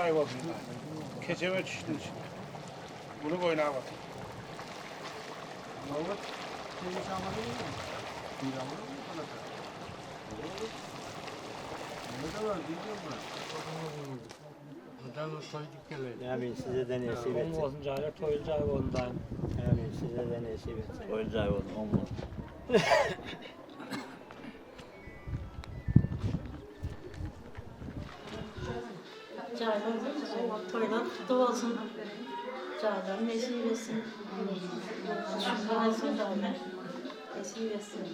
çay var. Keçeme çiştin içinde. Bunu boyuna bak. Ne olur? Seni çağırmadın mı? Yağmur mu kalacak? Ne de var bilmiyorum ben. Buradan soyduk geliyor. Amin size de nasip etsin. Olsun cahil toyulacak ondan. Amin size de nasip etsin. Toyulacak olsun. Olmaz. Toylar kutlu olsun. Cahil'den nasip etsin. Şükran olsun Cahil'e. Nasip etsin.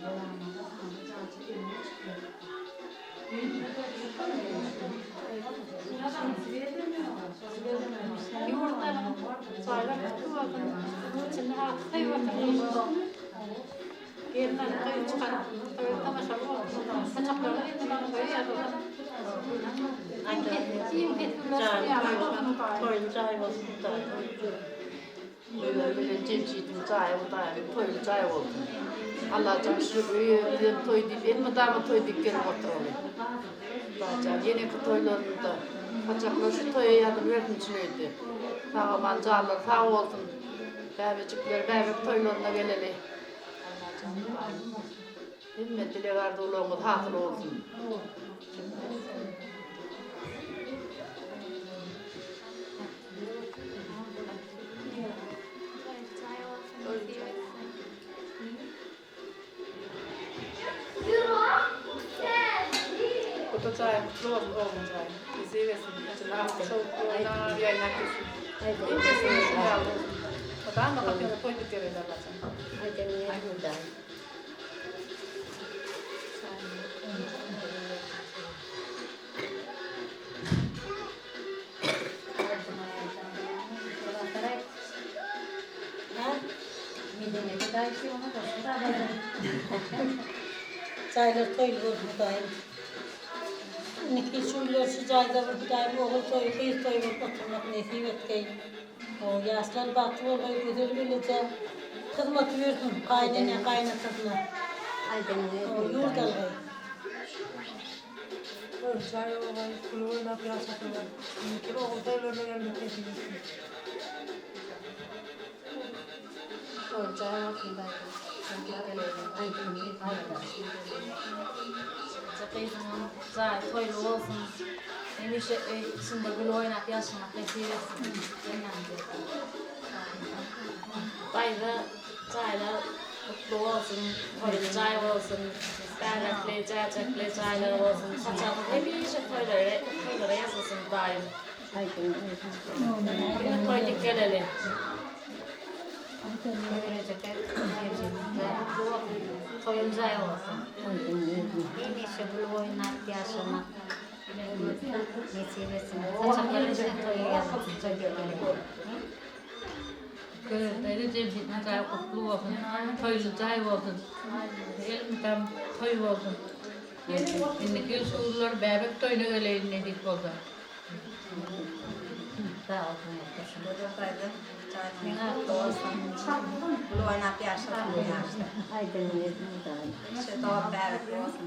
Yumurtalarım, çaylar kutlu olsun. Bunun için halkı koyu oturmuş. Yerden koyu çıkar. Koyu tamaşalı olsun. Kaçaklarla elinden koyu yazılır. Toyulacak olsun. Böyle cemciyetin çayı toylu çay oldu. Allah'ım şu büyüğüm toy deyip, elime dağıma toy deyip gelip oturalım. Allah'ım yeni ki toylarında kaçaklar şu toya yardım verdim içineydi. Sağ ol mancağlar, sağ olsun. Bebecikler, bebek toylarına geleli. Bilmem dile vardı oğlumuz, hatır olsun. Kutlu çay, kutlu olsun oğlum çay. Bizi versin. Çok oynar, yaynak etsin. Bir de seni şimdi aldım. Bakalım da kapıyı koyduk yerine Allah'ım. Hadi niye burada? Çaylar toylu olur daim. Niki şuylar şu çayda bu daim olur toylu bir toylu oturmak nasip etkeyin. O yaşlar batı oluyor güzel bileceğim. Hizmet verdim kaynana kaynatasına. O yurdalı. Çay olayı, kulu oynap yaşatıyorlar. Çünkü o toylarına gelmek için. Çay olsun da. Çay toylu olsun. Demiş içinde gül oynap yaşamak nasip etsin. Bayra çaylar kutlu olsun, toylu çay olsun, berdekli, çayçaklı çaylar olsun, saçaklı hep işe toylara yaşasın daim. Yine toyluk geleli. Toyun çay olsun. Bir işe gül oynap yaşamak. Nasip etsin. Saçakların içine toyu yaşasın. Köyde cemciyetin çayı kutlu olsun. Toylu çay olsun. Elimden toy olsun. Şimdiki usullar bebek toyuna öyle ne dik oldu. Sağ olsun yokuşum. Çaylar kutlu olsun. Kulu oynap yaşasın. Haydi niye burada? İşte doğru bebek olsun.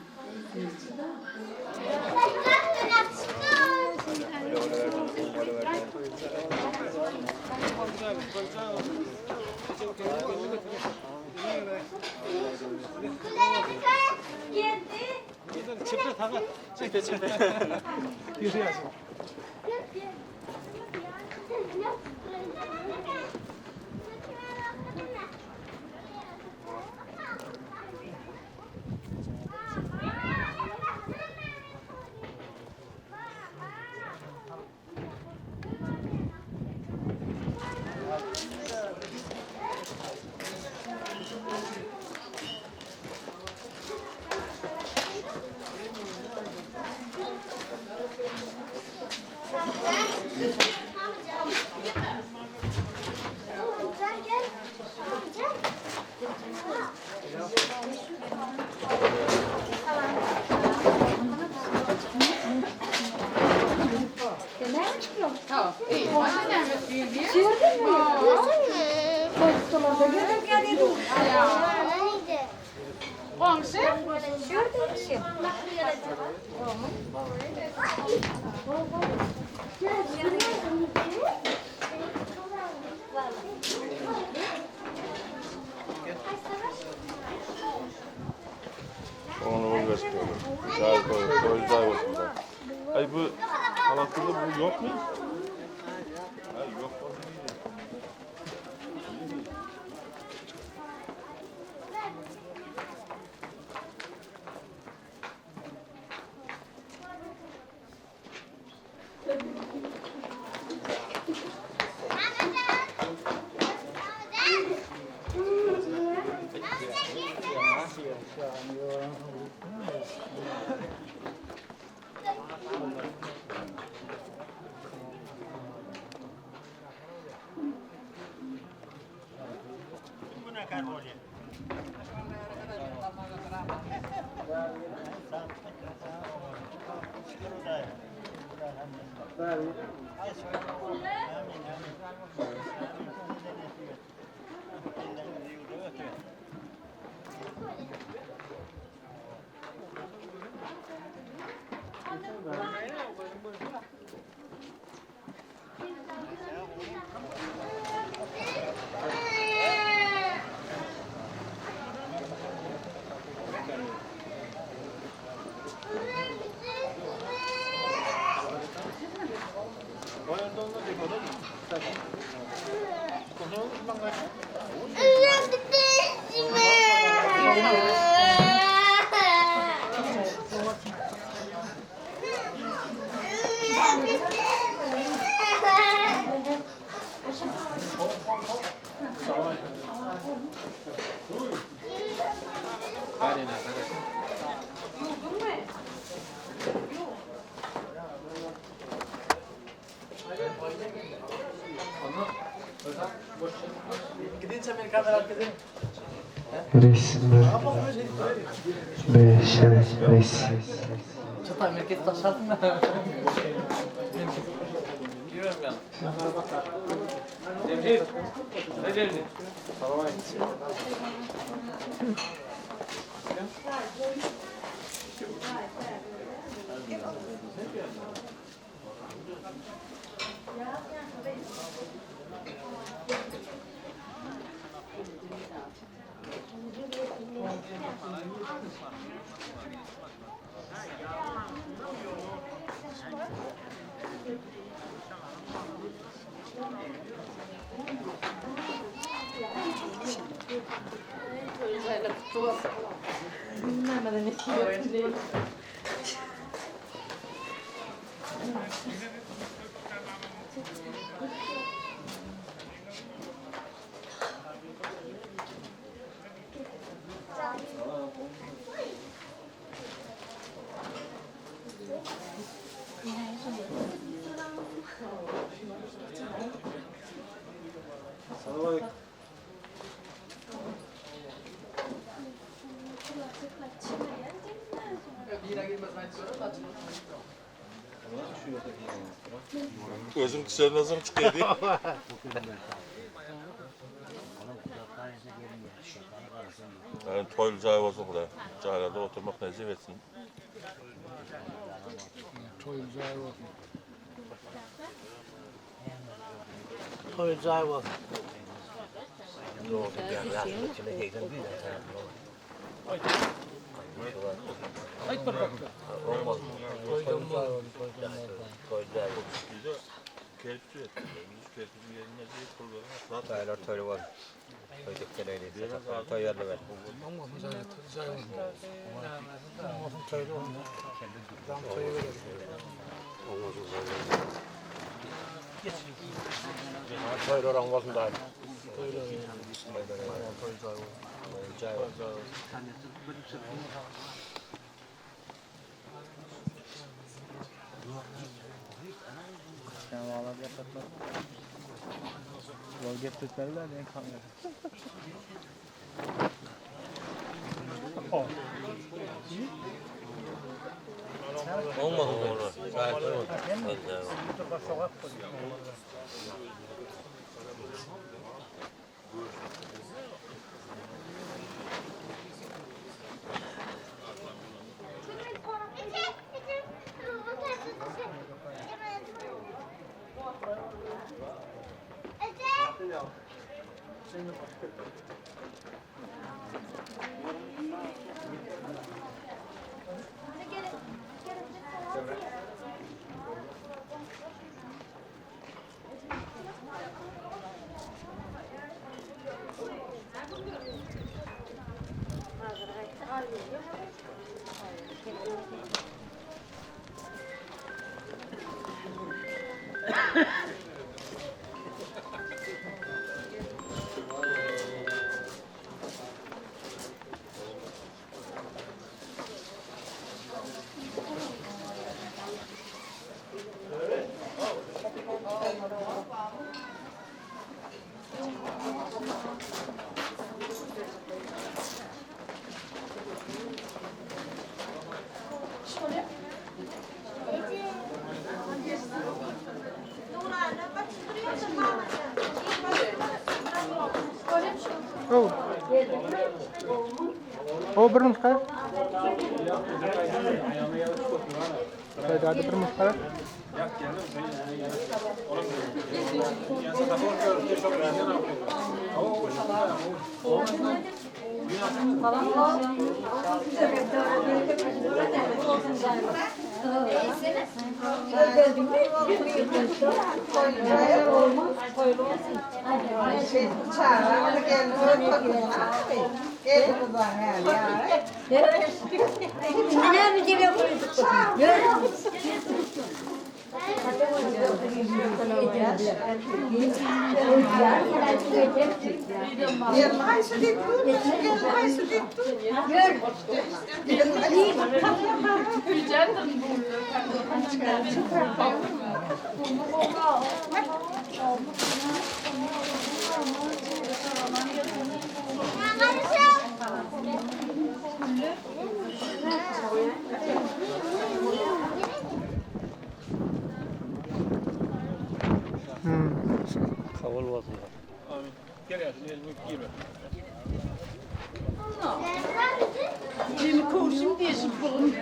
Çıpır tabi. Çıpır. Yürüyorsun. Tamam, iyi. Annem bekliyor diye. Komşu. Onu bul gösteriyor. Cahil koyun cahil olsun da. Ay bu halatında bu yok mu? Ay yok. Resimler. Beş, resim. Gözüm dışarı nazım çıkıyor diye. Yani toylu cahil olsun burada. Cahilerde oturmak nezih etsin. Toylu cahil olsun. Toyun cahil olsun. Doğru yani yaşlı içine geyden değil ya. Hayt bakalım. Olmaz. Toylu cahil olsun. Toyun cahil olsun. Bir de kelpçi ettim. Kelpçinin yerine değil kullanıyor. Cahiller toylu var. Toyduktan öyleyse. Toy yerli ver. Ama cahil olsun. Ama toylu olsun. Tam toyu verelim. Toylu oran olsun da. Toylu olsun. Cahil olsun. Sen valla bir yapatlar. Yol getirdiler de kamera. Olmadı mı? Cahil olsun. O bir muskar. Hadi bir muskar. Kabul olsun. Gel ya, girme. Cem'i kovuşum diye şıkkılım.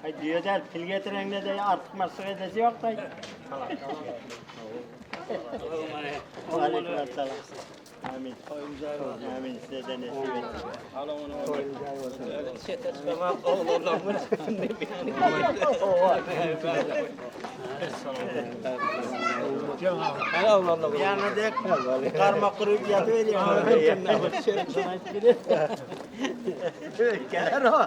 Ay diyor der, pil getiren de de artık masraf edesi yok da. Aleykümselam. Amin. Amin size de nasip etsin. Tamam oğlum yani de karma kurup yatıveriyor. Gelir o.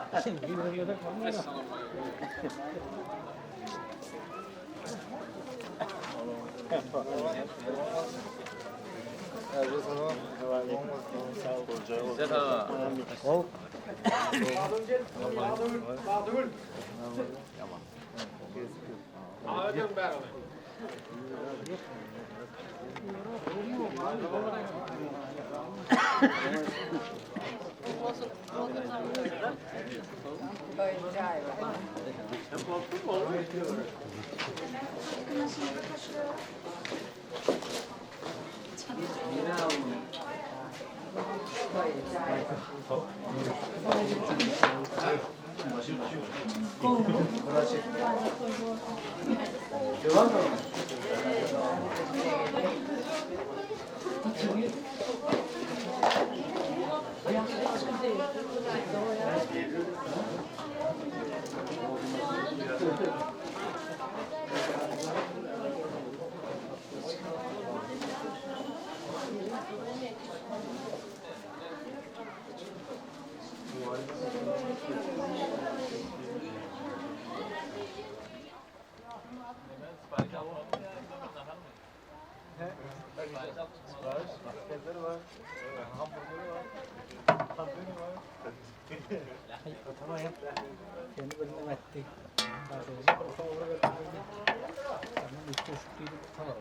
Kendi bölümden etti.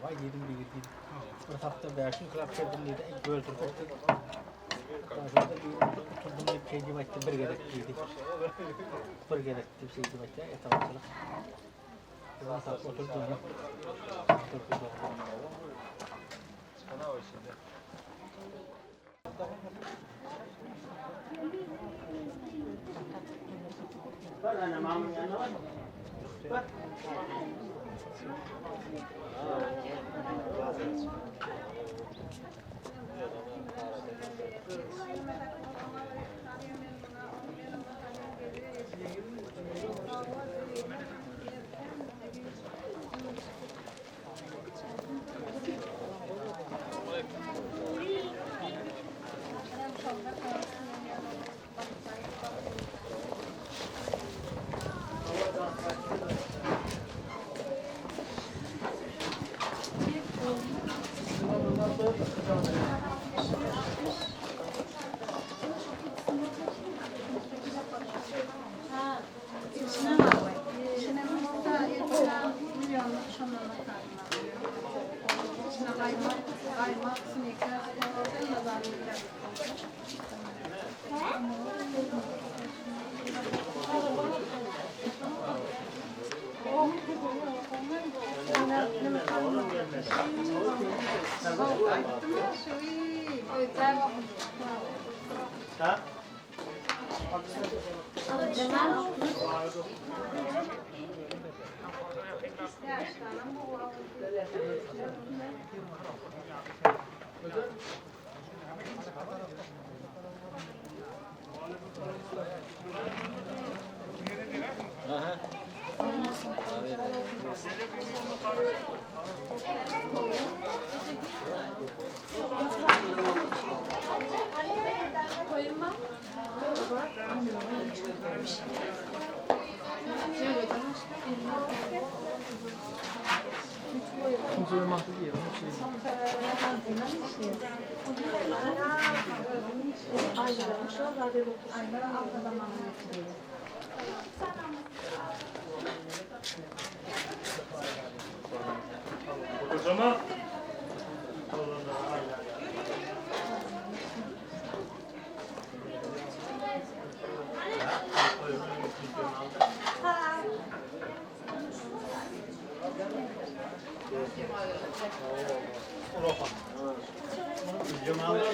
Var yedim bir yedim. Bir hafta versin klapça birliği de ek böldür koptu. Daha da bir oturdum bir şeyci baktı bir gerekliydi. Bir gerekli bir şeyci baktı etabçılık. Bir hafta oturdum ya.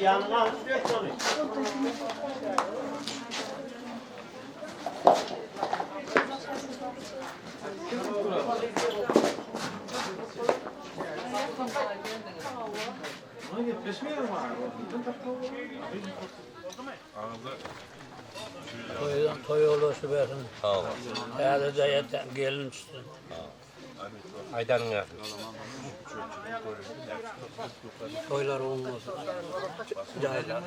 Yanına alıp götürün. Toy olursa versin. Sağ ol. Eğer de yeter gelin üstüne. Aydan'ın yakın. Toylar olmasın. Caylar.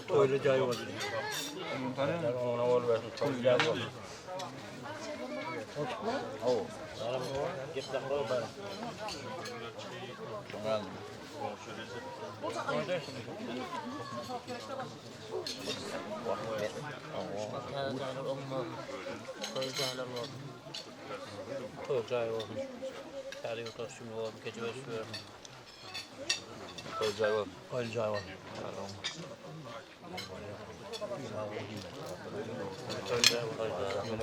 Toylu cay olsun. Ona ol versin. Toylu cay olsun. Oo. Git lan bol bari. Tamam. Toycay olsun. Tarihi otasyon olsun. Gece beş verin. Toycay olsun. Toycay olsun. Toycay olsun.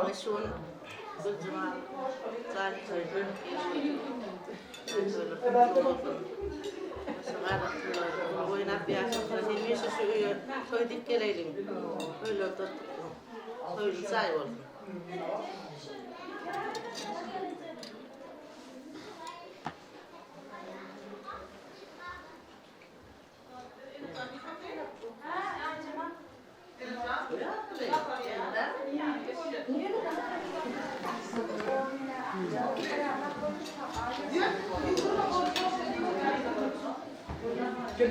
Meşhur Zıcıma Zahit'in oynayıp bir yaşamda hilmi şu toyduk gelelim. Öyle de toylu say oldu. Toz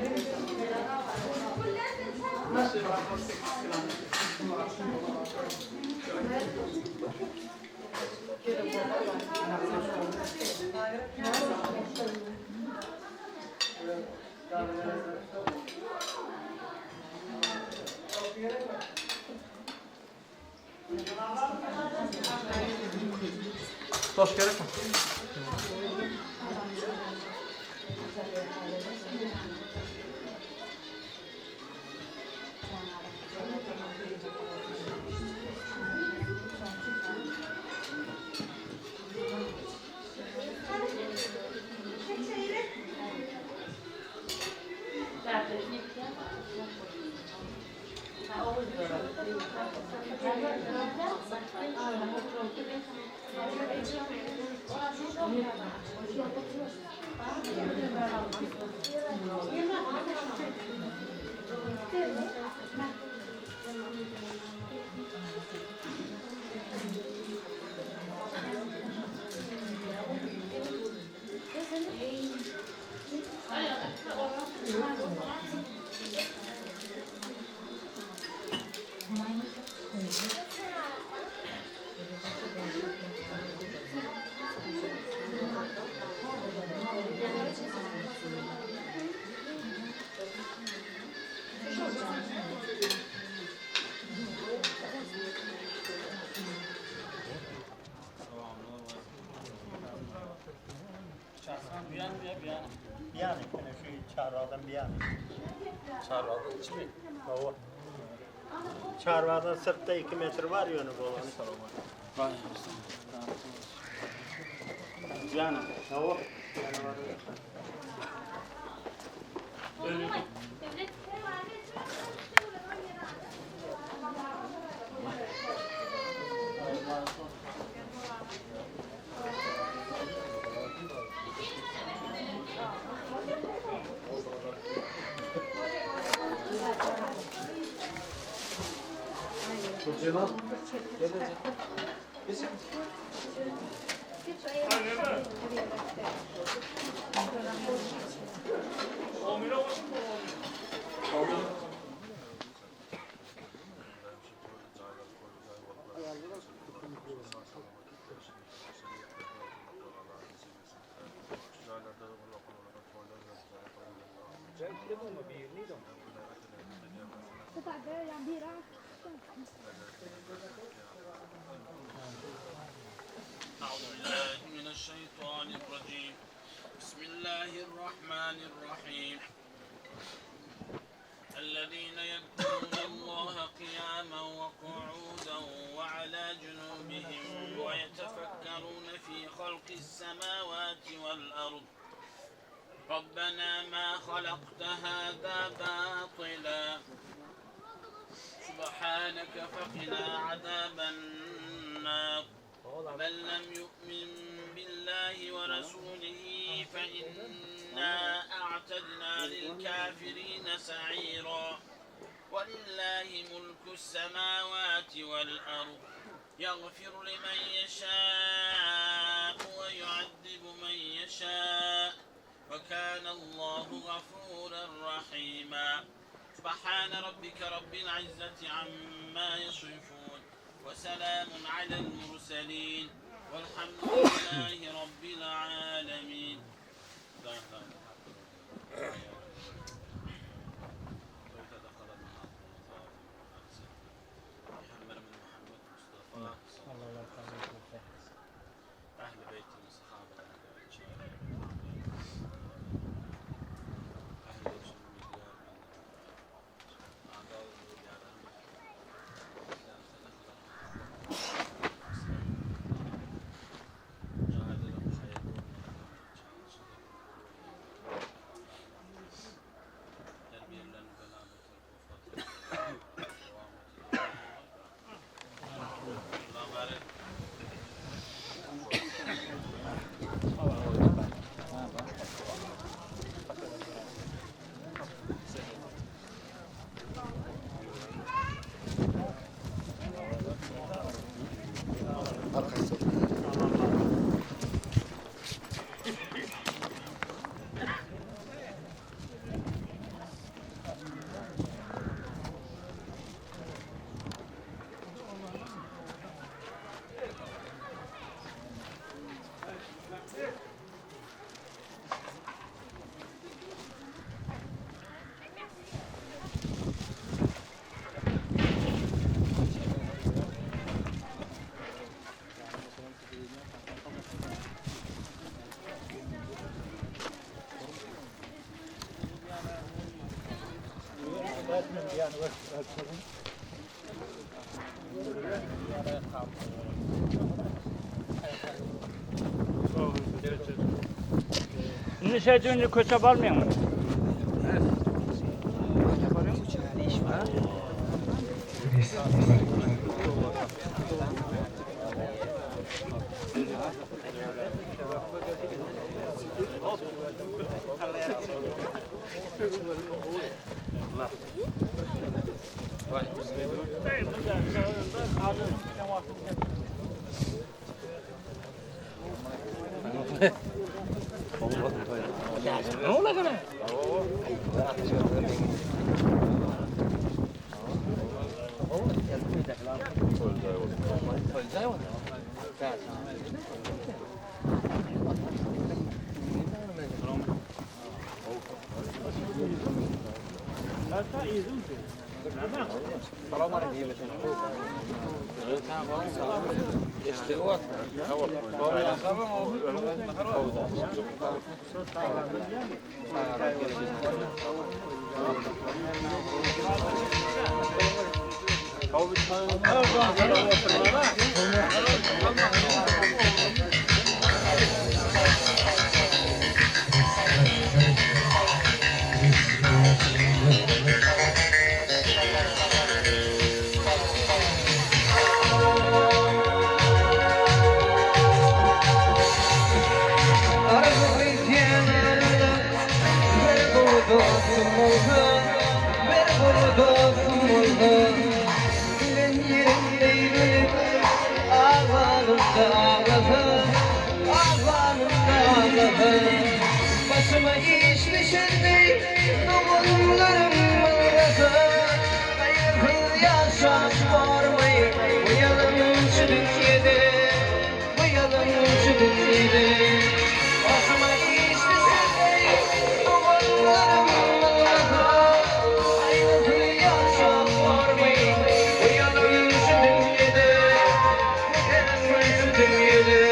gerek mi? Bir yana şu çarvadan bir yana. Çarvada içi mi? Baba. Çarvadan sırtta 2 metre var yönü olan. Var. Yani. Baba. Cemal. Gelecek. أعوذ بالله من الشيطان الرجيم. بسم الله الرحمن الرحيم. الذين يذكرون الله قياما وقعودا وعلى جنوبهم ويتفكرون في خلق السماوات والأرض ربنا ما خلقت هذا باطلا سبحانك فقنا عذاب النار من لم يؤمن بالله ورسوله فإنا أعتدنا للكافرين سعيرا ولله ملك السماوات والأرض يغفر لمن يشاء ويعذب من يشاء وكان الله غفورا رحيما سبحان ربك رب العزة عما يصفون وسلام على المرسلين والحمد لله رب العالمين. أهل بيت الصحابة Şimdi şey önce köçep almıyor mu? Ne oldu kana? Başıma iş düşürdü, duvarlarım mırası. Kaygı yaşam varmayı, uyalım şu Türkiye'de, uyalım şu Türkiye'de. Başıma iş düşürdü, duvarlarım mırası. Kaygı yaşam varmayı, uyalım şu Türkiye'de, uyalım şu Türkiye'de.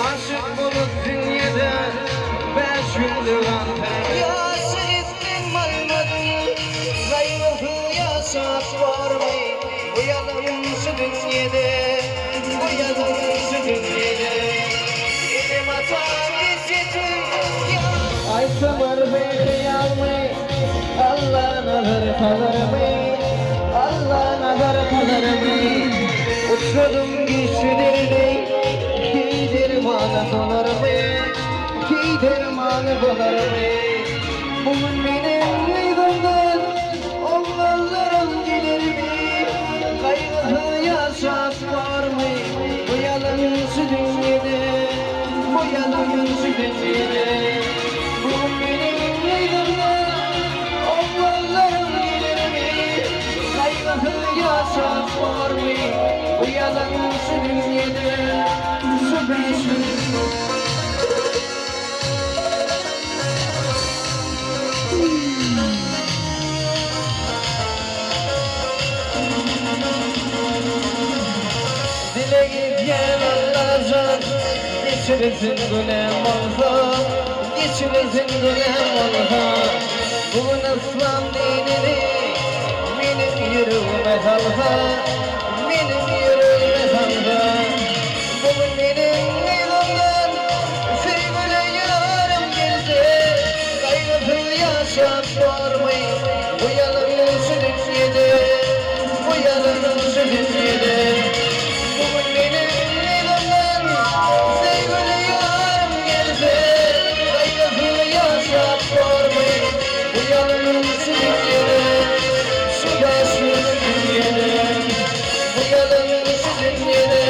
Aşık bulup dünyada 5 yıldır Yası ettim almadım Zayıfı yaşat var mı Uyalım şu dünyada Uyalım şu dünyada Elim atar geçetim Ay samar beni almayı Allah nazar kalır mı Allah nazar kalır mı Uçurdum güçlüleri dermanı dolar mı? Ki dermanı dolar mı? Bugün benim meydamdan oğlanlarım gelir mi? Kaygılı yaşat var mı? Uyalım şu dünyada, uyalım şu dünyada. Bugün benim meydamdan oğlanlarım gelir mi? Kaygılı yaşat var mı? Uyalım şu dünyada. Dile gitken Allah'ın geçirirsin gülem olsa geçirirsin gülem olsa Bugün İslam dinini benim yüreğime salsa benim yüreğime salsa Bugün benim elimden sevgili yarım gelse Kaygısız yaşat var mı? Uyalım şu dünyada Uyalım şu dünyada Bugün benim elimden sevgili yarım gelse Kaygısız yaşat var mı? Uyalım şu dünyada Şu yaşlı dünyada Uyalım şu dünyada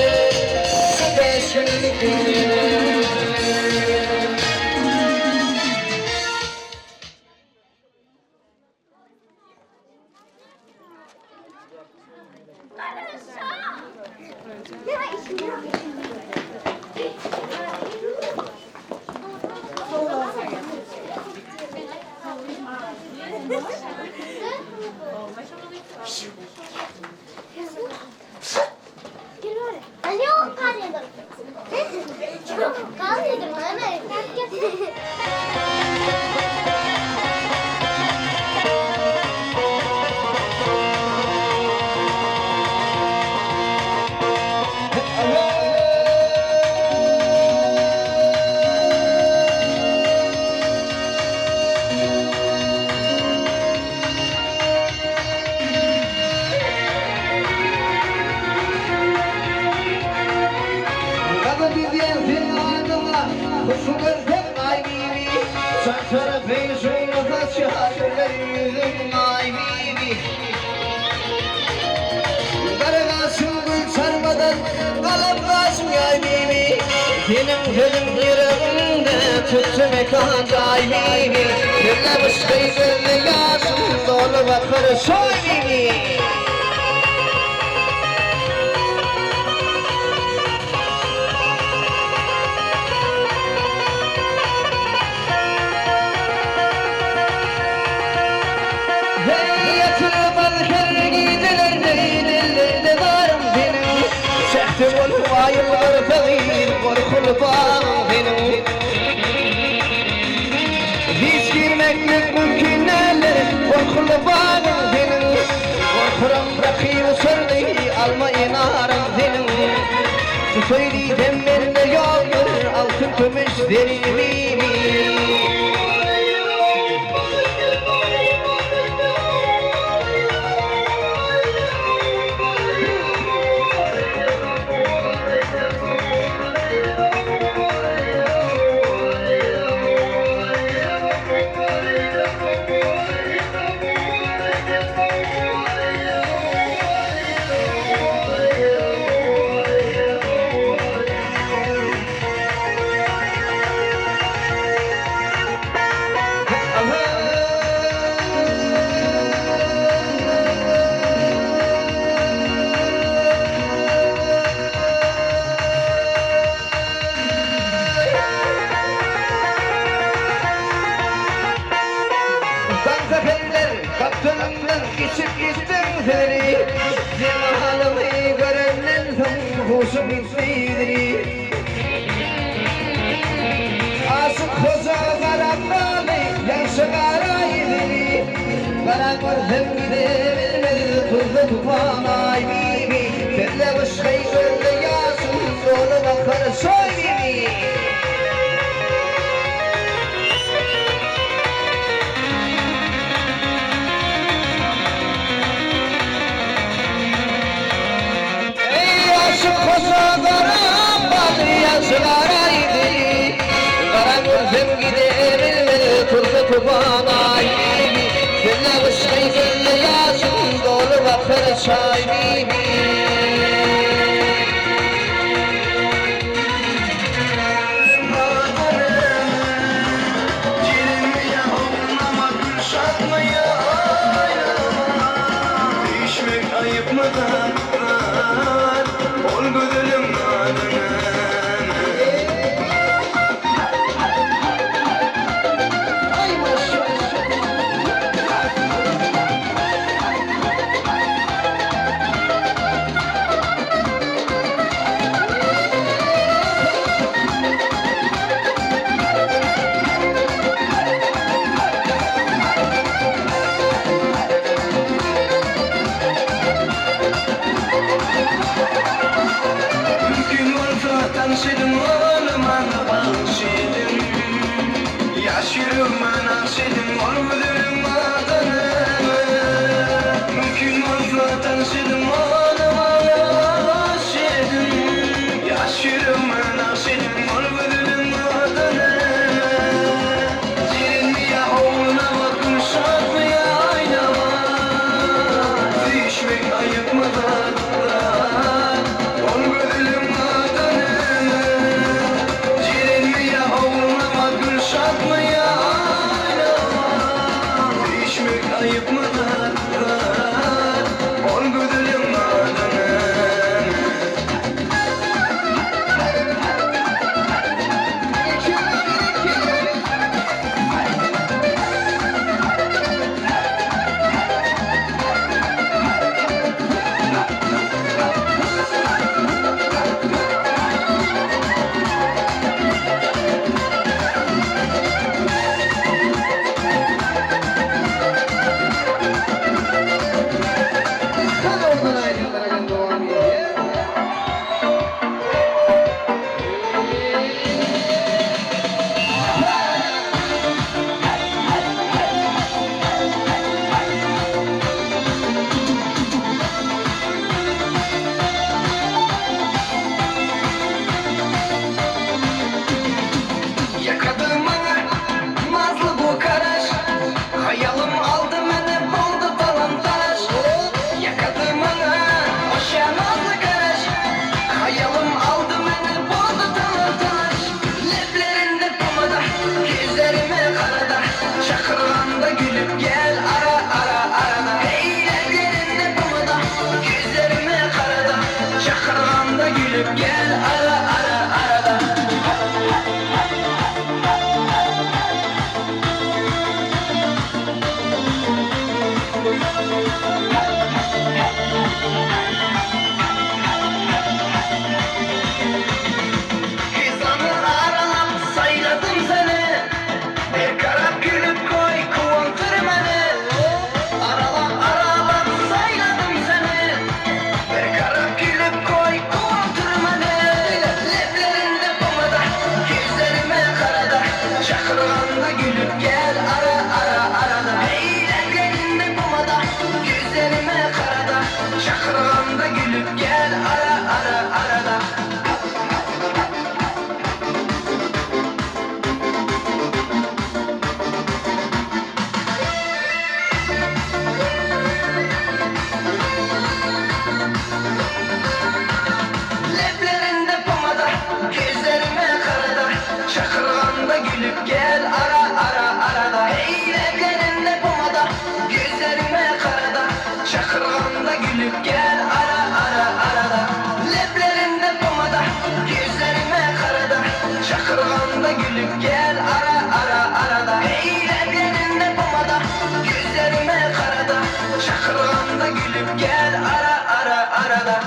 husnudun ay bibi Saçlara feyzunu kaçar yüzün ay bibi Kargasın gül sarmadan kalamazsın ay bibi Benim gözüm yüreğimde tuttu mekan ay bibi Gönle bıskayı gönle yazın dolu bakır soy bibi Ayıplar fevir korkulu bağım benim Hiç girmeklik mümkün eller korkulu bağım benim Korkuram rakıyı sırdı alma inarım benim Söyleyeceğim bende yoktur altın kömüş derimi Geçip gittim seni Cemalimi görenden son hoşum gitmeydi Asık koza karanlığı yaşı karaydı Karanlığı gidebilmedi tuzlu tufan ay bibi Benle başkayı gönle yazın dolu bakar soy bibi Karanlığı gidebilmedi tuzlu tufan ay bibi Benle başkayı gönle yazın dolu bakar çay bibi Ayıp mıdır? Ol gözüm adına gülüp gel ara ara arada. Hizanı aralap sayladım seni, bir kara gülüp koy kuantır beni. Aralap sayladım seni, bir kara gülüp koy kuantır beni. Leplerinde pomada, gözlerime karada, çakırganda gülüp gel ara ara arada. Hey leplerinde pomada, gözlerime karada, çakırganda gülüp gel ara ara arada. Leplerinde pomada, gözlerime karada, çakırganda gülüp gel ara ara arada. Hey leplerinde pomada, gözlerime karada, çakırganda gülüp gel ara ara arada. Leplerinde pomada, gözlerime karada, çakırganda gülüp gel ara ara arada. Hey leplerinde pomada, gözlerime karada, çakırganda gülüp gel ara ara arada.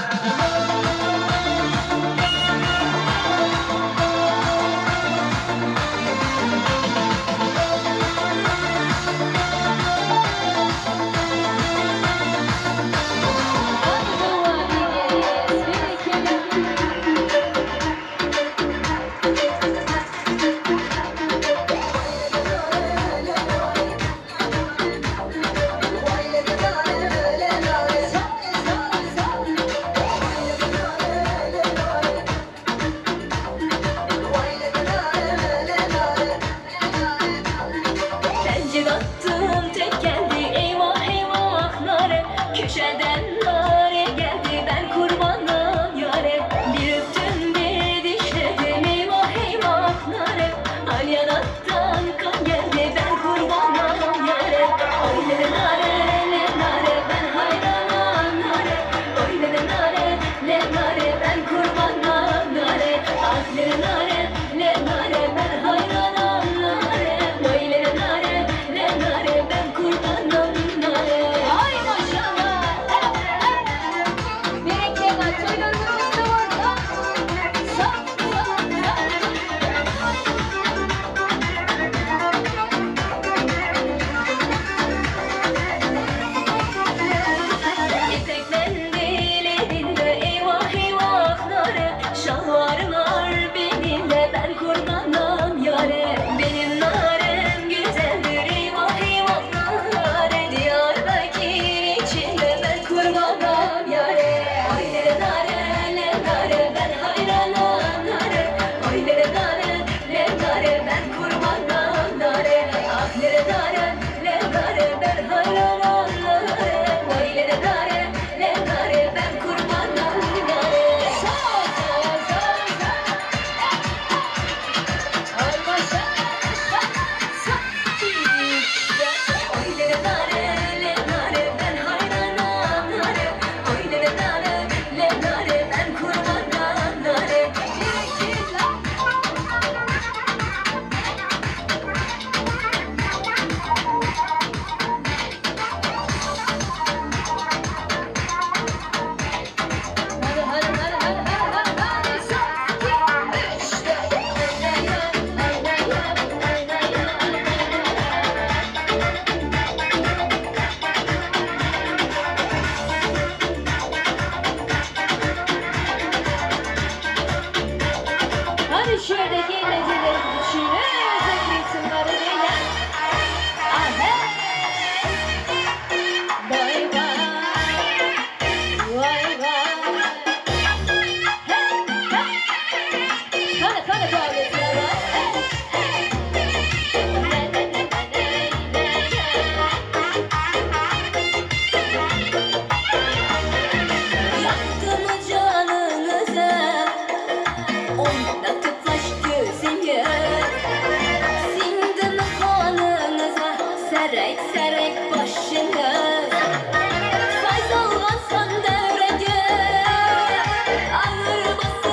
Pencir attım tek geldi eyvah eyvah nare. Köşeden nare geldi ben kurbanım yare. Bir öptüm bir dişledim eyvah eyvah nare. Alyanattan kan geldi ben kurbanım yare. Oy nare nare ben hayranım nare. Oy nare nare ben kurbanım nare. Ah nare ben hayranım nare. Oy nare ben kurbanım nare. Ay maşallah. Bir iki var soylanmışsın da orada. Sağ. İpek mendil elinde eyvah eyvah nare. Şalvarım var benimle ben kurbanım yare. Benim narem güzeldir eyvah eyvah nare. Diyarbakır içinde ben kurbanım yare. Oy nare ben hayranım nare. Oy nare ben kurbanım nare. Ah nare ben hayranım nare. Oy nare ben kurbanım nare. Sağ. Ay maşallah. Oy nare ben hayranım nare. Oy nare ben kurbanım nare. Hadi şuradaki neceleri düşünün, isimleri diye. Ahey! Vay vay! Vay vay! Hey! Kana kavgası var. Yaktın mı canınıza? Onda tıklaş gözünü. Sindi mi kanınıza? Serek serek başını. Fayz olmazsan devrede. Ağır basın.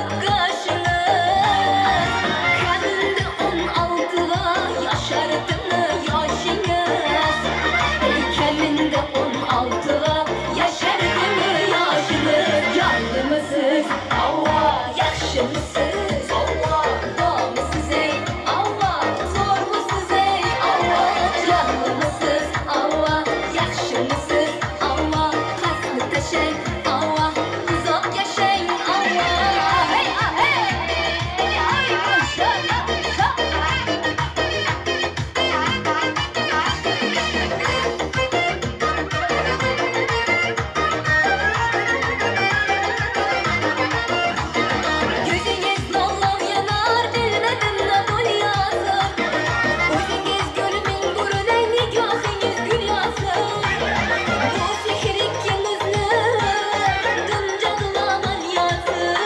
Yaşımsız Allah, doğmuşsuz ey Allah, zormuşsuz ey Allah, canlımsız Allah, yaşımsız Allah, kaslı taşey Allah, uzak yaşay Allah. Hey hey, ay maşallah. Yüzünüz nallan yanar, bilmedim ne bu yazım. Yüzünüz gülümün gurulay, nigahınız gül yazım. Bu sihirlik yıldızlı, dımcadılanan yazım.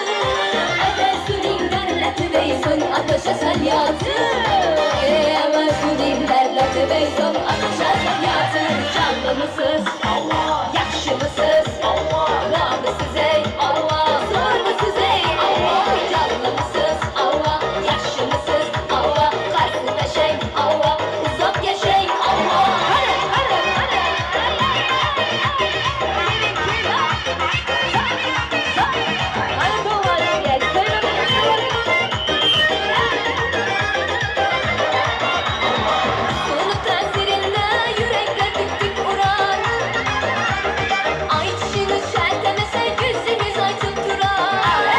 Ede sürün derleti beysun, ateşe sen yazım. Ede sürün derleti beysun, ateşe sen yazım. Canlımısız Allah, yakışımısız Allah, namısız ey Allah, zormuşsuz ey Allah, canlımısız Allah, yaşımısız Allah, karşısında şey Allah, uzak yaşay Allah. Hadi hadi hadi. Hadi doğru gel. Sonu tesirinde yürekler tık tık vurar. Ay çişiniz şertemese gözünüz açık durar.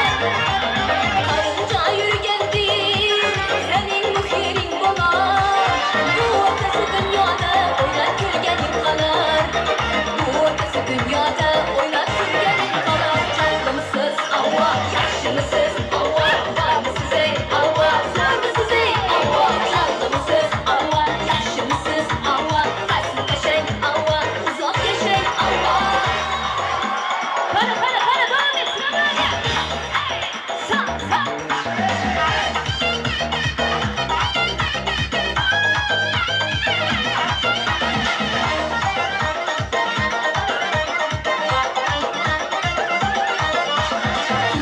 Karınca yürügen değil, senin muhirin bolar. Bu ortası dünyada oynat gülgenin kanar. Bu ortası dünyada oynat gülgenin kanar. Canlımısız Allah, yaşımısız Allah, var mısız ey Allah, zor mısız ey Allah. Canlımısız Allah, yaşımısız Allah, karşısında şey Allah, uzak yaşay Allah. Para devam et sıra böyle. Sağ sağ.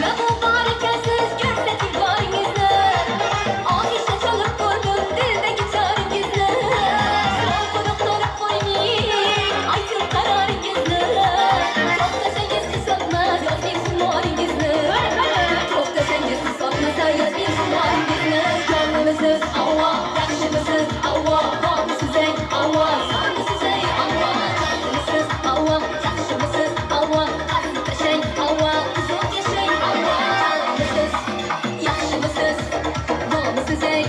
Ne bu barakasız gözletin varınızı. Ahişte çalıp durdun dildeki çağrınızı. Son kodukları koymayın, aytın kararınızı. Çok da sengiz kısatmaz, yaz bir sumarınızı. Çok da sengiz kısatmasa yaz bir sumarınızı. Canlımısız Allah, yakışımısız Allah, namussuz ey Allah, sarmısız ey Allah. Canlımısız Allah, yakışımısız Allah, karşısında şey Allah, uzak yaşay Allah. Canlımısız, yakışımısız, namussuz ey,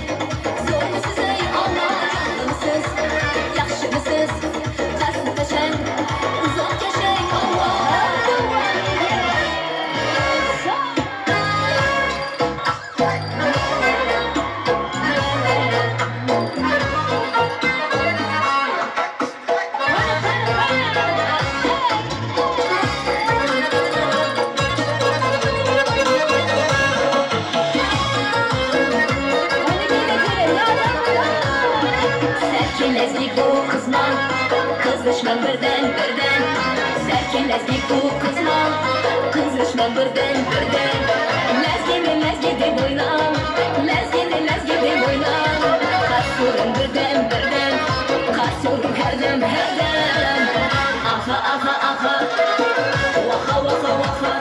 zormuşsuz ey Allah. Canlımısız, yakışımısız, karşısında şey uzak yaşay Allah. Serkenlezlik bu kızman, kız düşman birden birden. Serkenlezlik bu kızman, kız düşman birden birden. Lezgede boylan, lezgede boylan. Kaçıyorum birden birden, kaçıyorum her dem her dem. Aha aha aha, vaha vaha vaha.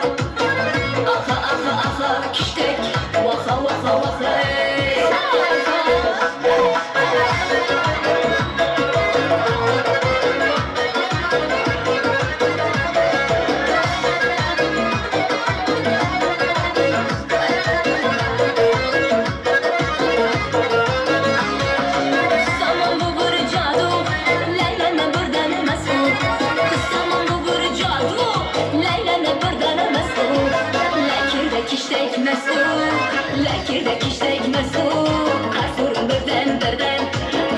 Aha aha aha, kiştek, vaha vaha vaha. Zaman bu bir cadu, Leyla'na buradan mesut. Zaman bu bir cadu, Leyla'na buradan mesut. Lekirde kiştek mesut, lekirde kiştek mesut. Kaçıyorum birden birden,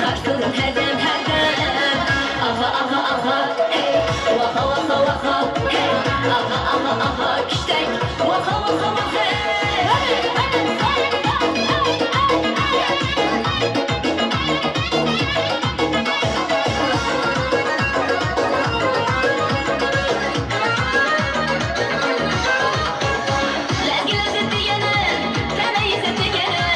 kaçıyorum her dem her dem. Aha aha aha, hey, vaha vaha vaha, hey. Aha aha aha, kiştek, vaha vaha vaha, hey. Hadi hadi hadi. Lezgi lezzeti gene, tene izzeti gene.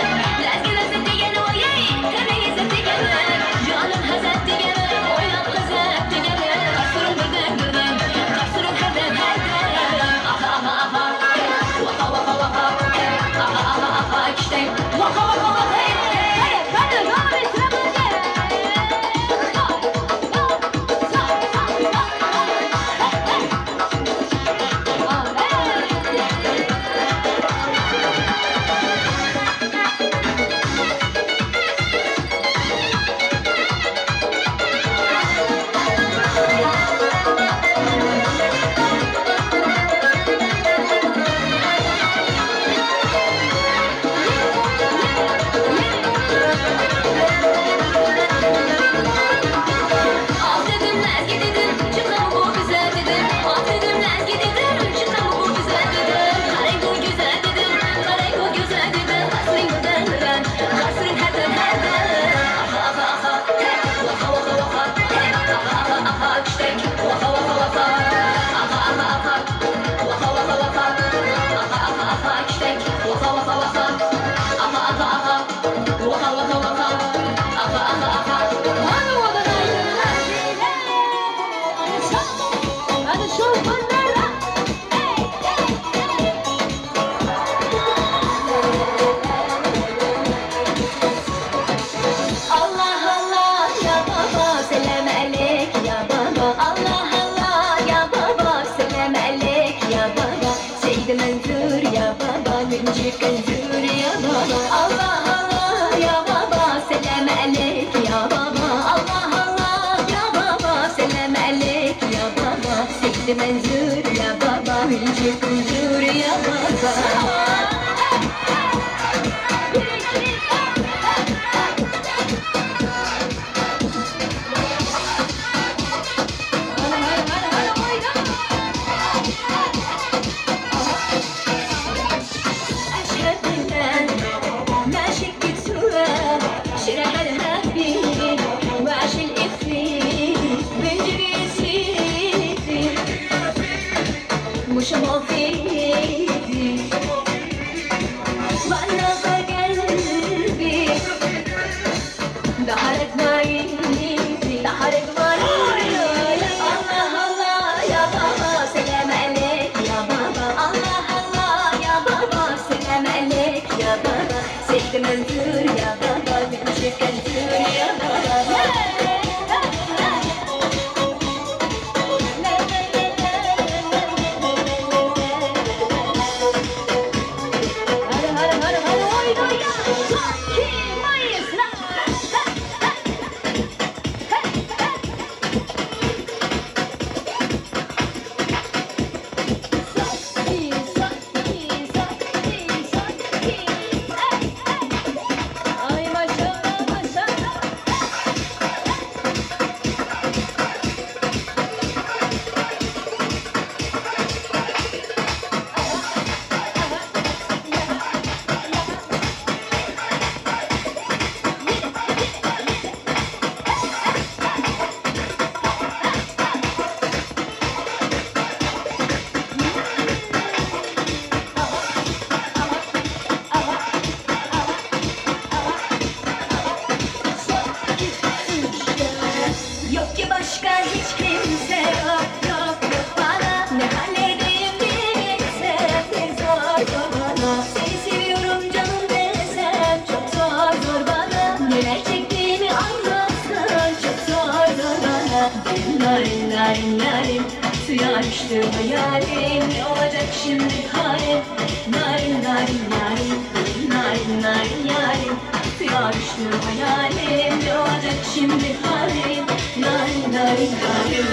menzur ya baba Güncük menzur ya baba Allah Allah ya baba Selam aleyk ya baba Allah Allah ya baba Selam aleyk ya baba Sekti menzur ya baba Güncük menzur ya baba مش مفيد بلغ قلبي دحرك معيني دحرك معيني الله الله يا بابا سلام عليك يا بابا الله الله يا بابا سلام عليك يا بابا سيد منزور يا بابا بمشيك منزور يا بابا Yok ki başka hiç kimse yok yok yok bana Ne halledeyim bilmekse bir zor bana Seni seviyorum canım desem çok zor bana Neler çektiğimi anlatsan çok zor bana Narin narin narin suya düştü hayalim Ne olacak şimdi halim Narin narin narin narin narin yarim Suya düştü hayalim Ne olacak şimdi halim Narin narin narin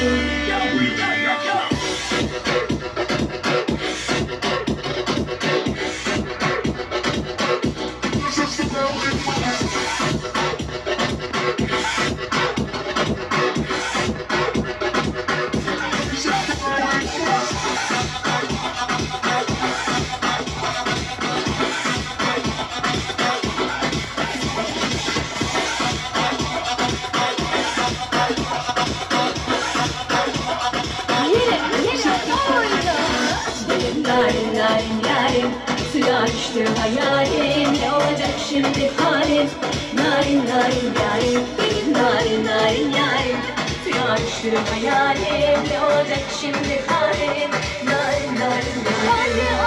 Narin narin yarim Suya düştü hayalim Ne olacak şimdi halim Narin narin yarim Narin narin yarim Suya düştü hayalim Ne olacak şimdi halim Narin narin yarim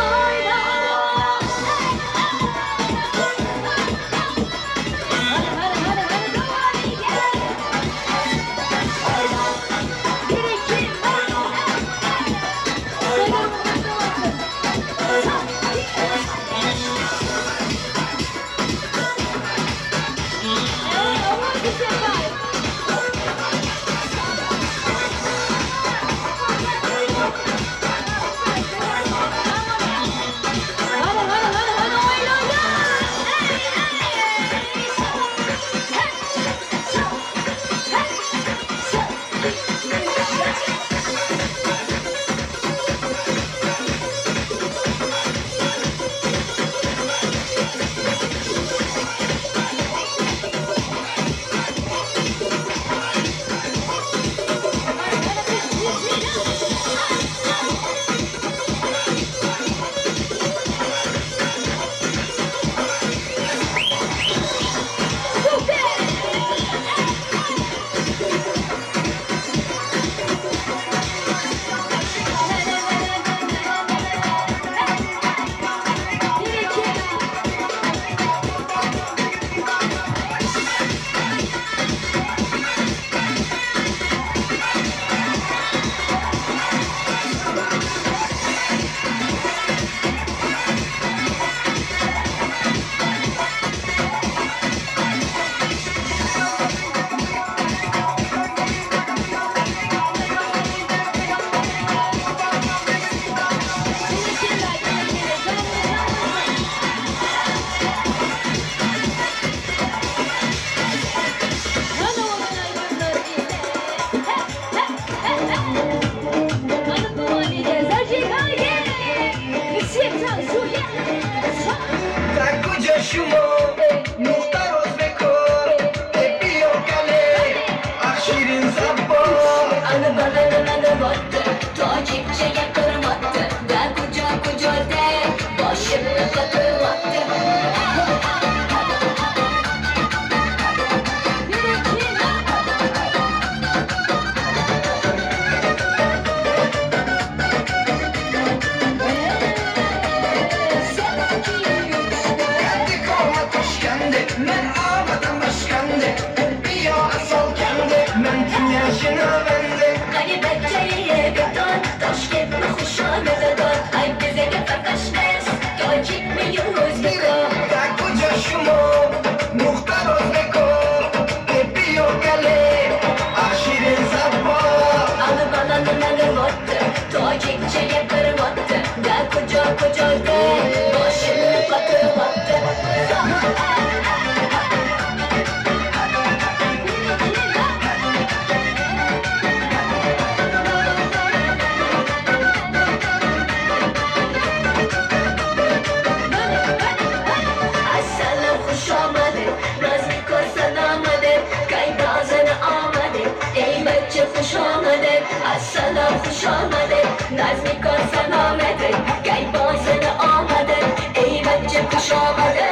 السلام خوش آمده نظمی کن سلامته گی بازن آمده ای بچه خوش آمده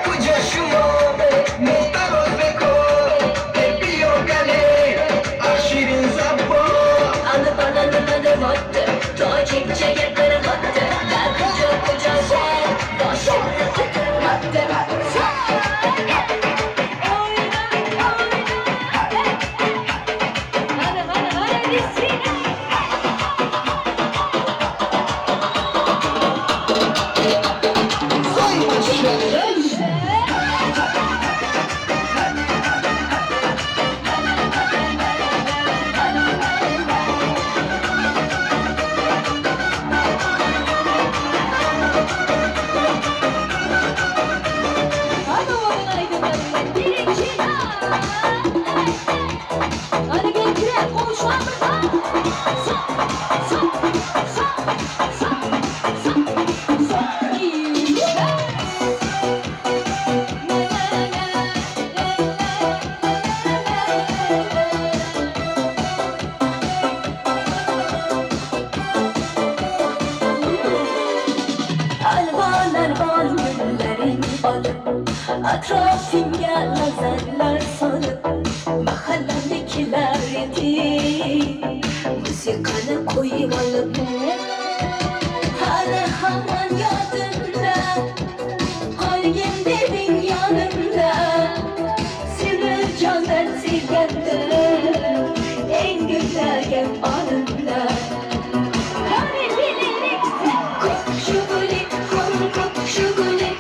کجا شما مختار بکن بیا گله آشیرین زبا anı bana nımanı vattı tacik çeye kırmattı ben kocam sen başımı kırmattı Atrafımya lazerler sanıp mahallemdekiler yedi müzikana koyuvalıp hala haman yadımda halgimde bin yanımda sinir candan silgende en güzel gel anımda hani bilerek kok şuguli kok şuguli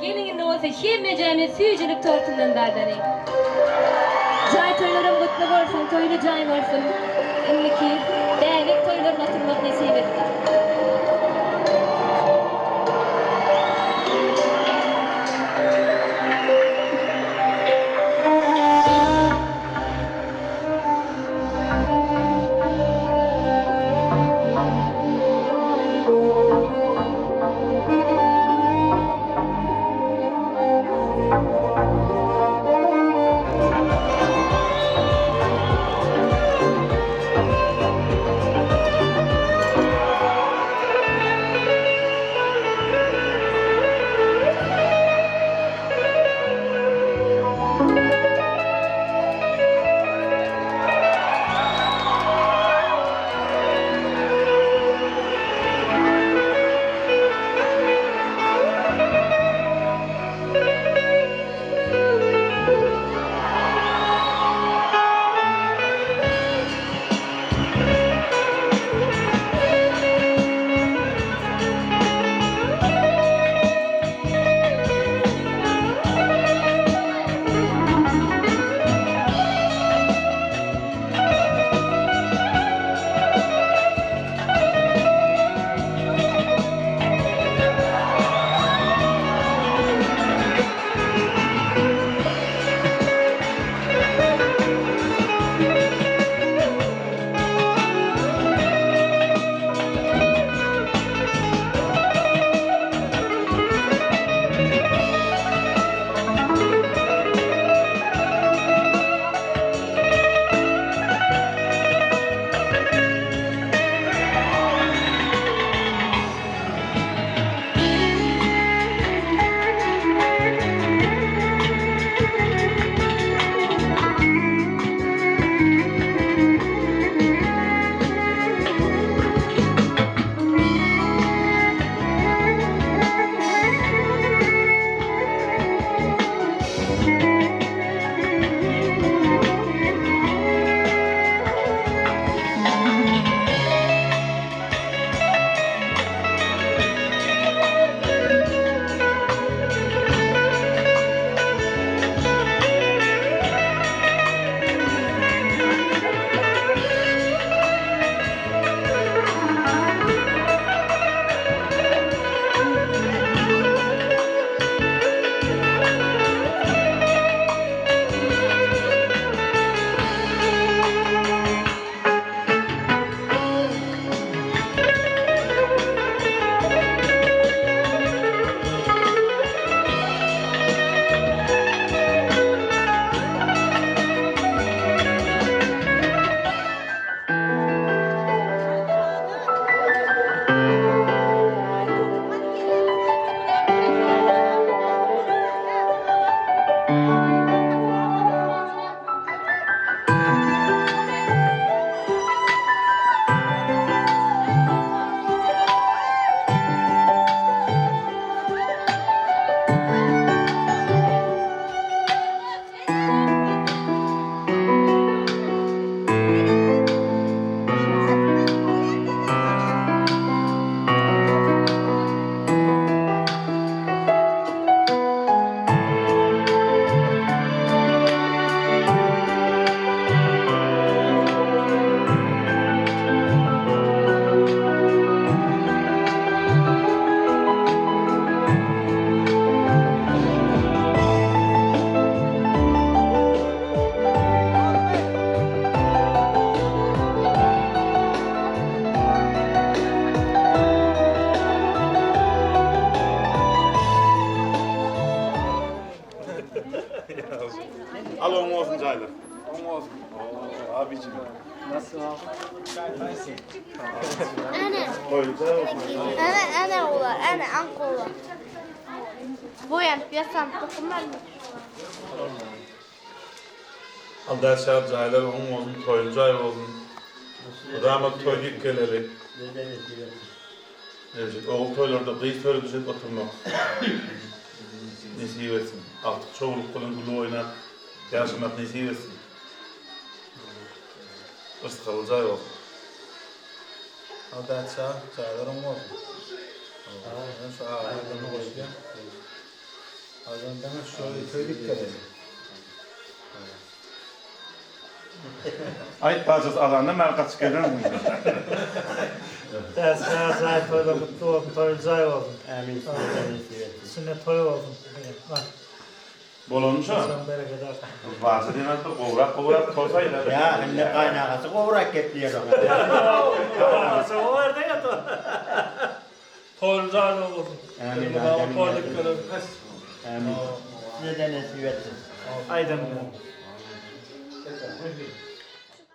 Gelin olsa hemmejemiz suyuculuk tortundan dardani. Jay toylarım mutlu olsun, toylu jay olsun. Ümmiki, değerlik toylarına oturmak nasip etsin. Ana olar, ana anka olar. Boyanıp yatsam dokunmaz mı? Allah şahit caylar onun olsun, toylu cay olsun. Rahmet toy git geleli. Evet, o toylarda kıyı törü düşet oturmak. Nesip etsin. Artık çoğuluk kulun gülü oynar. Yaşamak nesip etsin. Istıkalı cay olsun. Allah şahit caylarım olsun. Ben şu ağabeyden koşuyorum. Ağabeyden şöyle söyledik gelelim. Ay bacız alanda ben kaçık eder miyim? Sana sahip öyle mutlu olsun, toyulcay olsun. Amin. Sünnet toy olsun. Bak. Bol olmuş ha? Sen bereket artsın. Bacı demez de kovrak toysaylar. Ya anne kaynağası kovrak getiriyor ona. Kaynağası o var da ya to. Toyulcay olsun. Amin. Amin. Neden nasip etsin? Aydın.